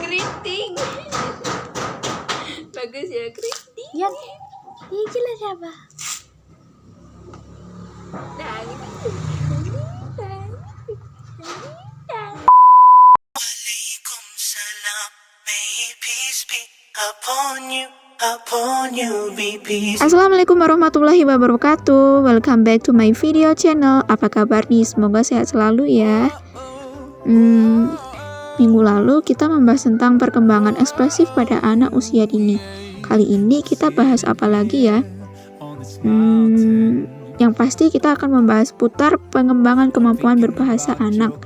keriting. Bagus ya keriting. Yan, ini jelas siapa? Assalamualaikum warahmatullahi wabarakatuh. Welcome back to my video channel. Apa kabar nih? Semoga sehat selalu ya. Minggu lalu kita membahas tentang perkembangan ekspresif pada anak usia dini. Kali ini kita bahas apa lagi ya? Yang pasti kita akan membahas putar pengembangan kemampuan berbahasa anak.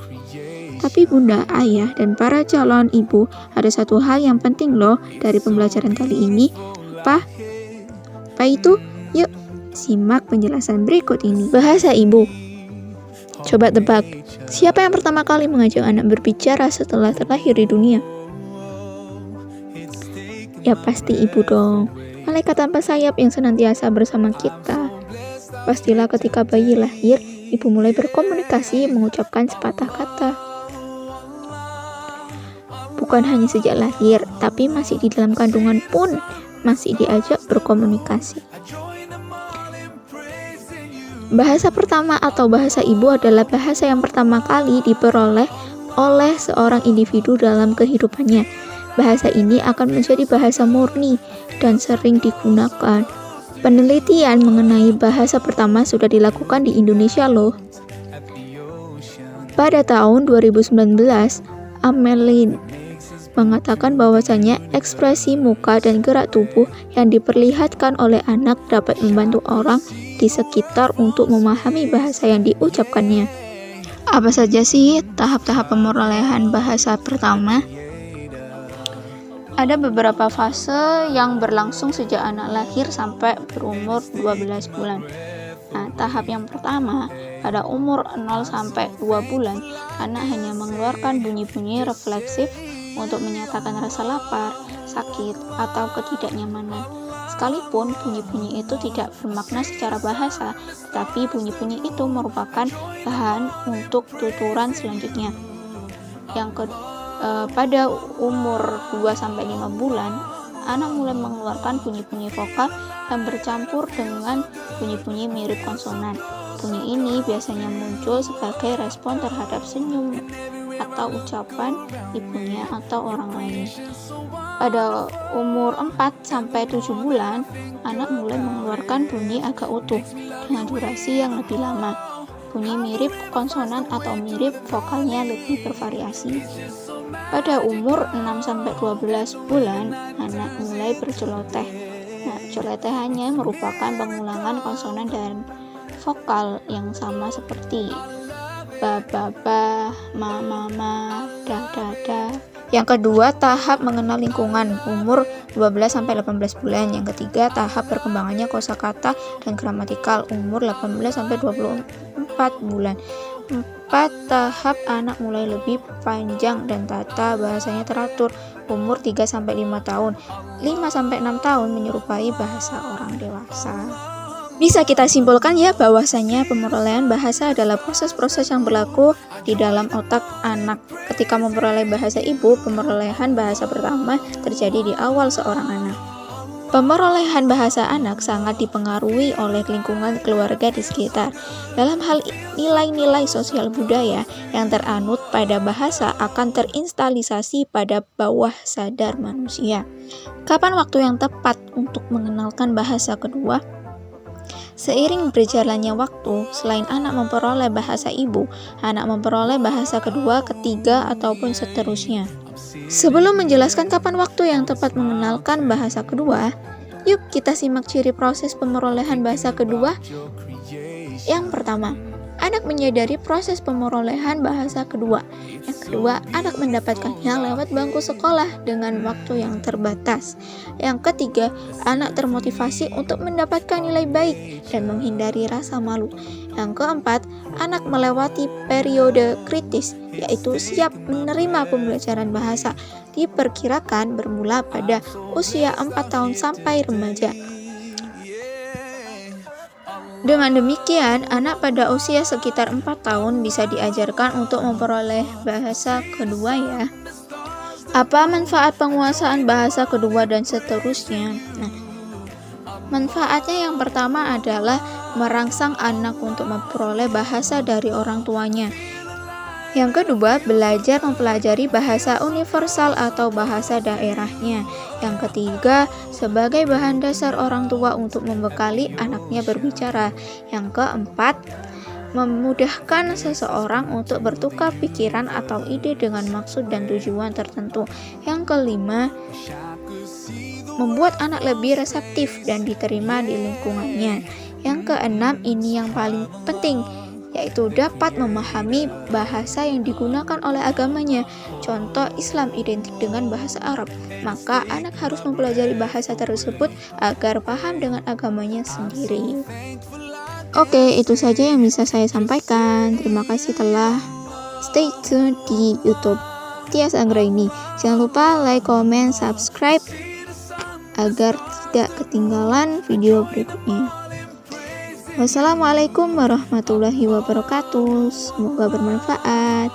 Tapi bunda, ayah, dan para calon ibu, ada satu hal yang penting loh dari pembelajaran kali ini. Apa itu? Yuk, simak penjelasan berikut ini. Bahasa ibu. Coba tebak, siapa yang pertama kali mengajak anak berbicara setelah terlahir di dunia? Ya pasti ibu dong. Malaikat tanpa sayap yang senantiasa bersama kita. Pastilah ketika bayi lahir, ibu mulai berkomunikasi mengucapkan sepatah kata. Bukan hanya sejak lahir, tapi masih di dalam kandungan pun masih diajak berkomunikasi. Bahasa pertama atau bahasa ibu adalah bahasa yang pertama kali diperoleh oleh seorang individu dalam kehidupannya. Bahasa ini akan menjadi bahasa murni dan sering digunakan. Penelitian mengenai bahasa pertama sudah dilakukan di Indonesia loh. Pada tahun 2019, Amelin mengatakan bahwasanya ekspresi muka dan gerak tubuh yang diperlihatkan oleh anak dapat membantu orang di sekitar untuk memahami bahasa yang diucapkannya. Apa saja sih tahap-tahap pemerolehan bahasa pertama? Ada beberapa fase yang berlangsung sejak anak lahir sampai berumur 12 bulan. Nah, tahap yang pertama, pada umur 0 sampai 2 bulan, anak hanya mengeluarkan bunyi-bunyi refleksif untuk menyatakan rasa lapar, sakit, atau ketidaknyamanan. Sekalipun bunyi-bunyi itu tidak bermakna secara bahasa, tetapi bunyi-bunyi itu merupakan bahan untuk tuturan selanjutnya. Pada umur 2-5 bulan, anak mulai mengeluarkan bunyi-bunyi vokal yang bercampur dengan bunyi-bunyi mirip konsonan. Bunyi ini biasanya muncul sebagai respon terhadap senyum atau ucapan ibunya atau orang lain. Pada umur 4-7 bulan, anak mulai mengeluarkan bunyi agak utuh dengan durasi yang lebih lama. Bunyi mirip konsonan atau mirip vokalnya lebih bervariasi. Pada umur 6-12 bulan, anak mulai berceloteh. Nah, celotehannya merupakan pengulangan konsonan dan vokal yang sama seperti ba, ba, ba, ma, ma, ma, da, da, da. Yang kedua, tahap mengenal lingkungan, umur 12-18 bulan. Yang ketiga, tahap perkembangannya kosakata dan gramatikal, umur 18-24 bulan. 4. Tahap anak mulai lebih panjang dan tata bahasanya teratur, umur 3-5 tahun. 5-6 tahun menyerupai bahasa orang dewasa. Bisa kita simpulkan ya bahwasanya pemerolehan bahasa adalah proses-proses yang berlaku di dalam otak anak. Ketika memperoleh bahasa ibu, pemerolehan bahasa pertama terjadi di awal seorang anak. Pemerolehan bahasa anak sangat dipengaruhi oleh lingkungan keluarga di sekitar. Dalam hal nilai-nilai sosial budaya yang teranut pada bahasa akan terinstalisasi pada bawah sadar manusia. Kapan waktu yang tepat untuk mengenalkan bahasa kedua? Seiring berjalannya waktu, selain anak memperoleh bahasa ibu, anak memperoleh bahasa kedua, ketiga, ataupun seterusnya. Sebelum menjelaskan kapan waktu yang tepat mengenalkan bahasa kedua, yuk kita simak ciri proses pemerolehan bahasa kedua. Yang pertama, anak menyadari proses pemerolehan bahasa kedua. Yang kedua, anak mendapatkannya lewat bangku sekolah dengan waktu yang terbatas. Yang ketiga, anak termotivasi untuk mendapatkan nilai baik dan menghindari rasa malu. Yang keempat, anak melewati periode kritis, yaitu siap menerima pembelajaran bahasa. Diperkirakan bermula pada usia 4 tahun sampai remaja. Dengan demikian, anak pada usia sekitar 4 tahun bisa diajarkan untuk memperoleh bahasa kedua ya. Apa manfaat penguasaan bahasa kedua dan seterusnya? Nah, manfaatnya yang pertama adalah merangsang anak untuk memperoleh bahasa dari orang tuanya. Yang kedua, belajar mempelajari bahasa universal atau bahasa daerahnya. Yang ketiga, sebagai bahan dasar orang tua untuk membekali anaknya berbicara. Yang keempat, memudahkan seseorang untuk bertukar pikiran atau ide dengan maksud dan tujuan tertentu. Yang kelima, membuat anak lebih reseptif dan diterima di lingkungannya. Yang keenam, ini yang paling penting, yaitu dapat memahami bahasa yang digunakan oleh agamanya. Contoh, Islam identik dengan bahasa Arab, maka anak harus mempelajari bahasa tersebut agar paham dengan agamanya sendiri. Oke, itu saja yang bisa saya sampaikan. Terima kasih telah stay tune di YouTube Tias Anggraini. Jangan lupa like, comment, subscribe agar tidak ketinggalan video berikutnya. Wassalamualaikum warahmatullahi wabarakatuh. Semoga bermanfaat.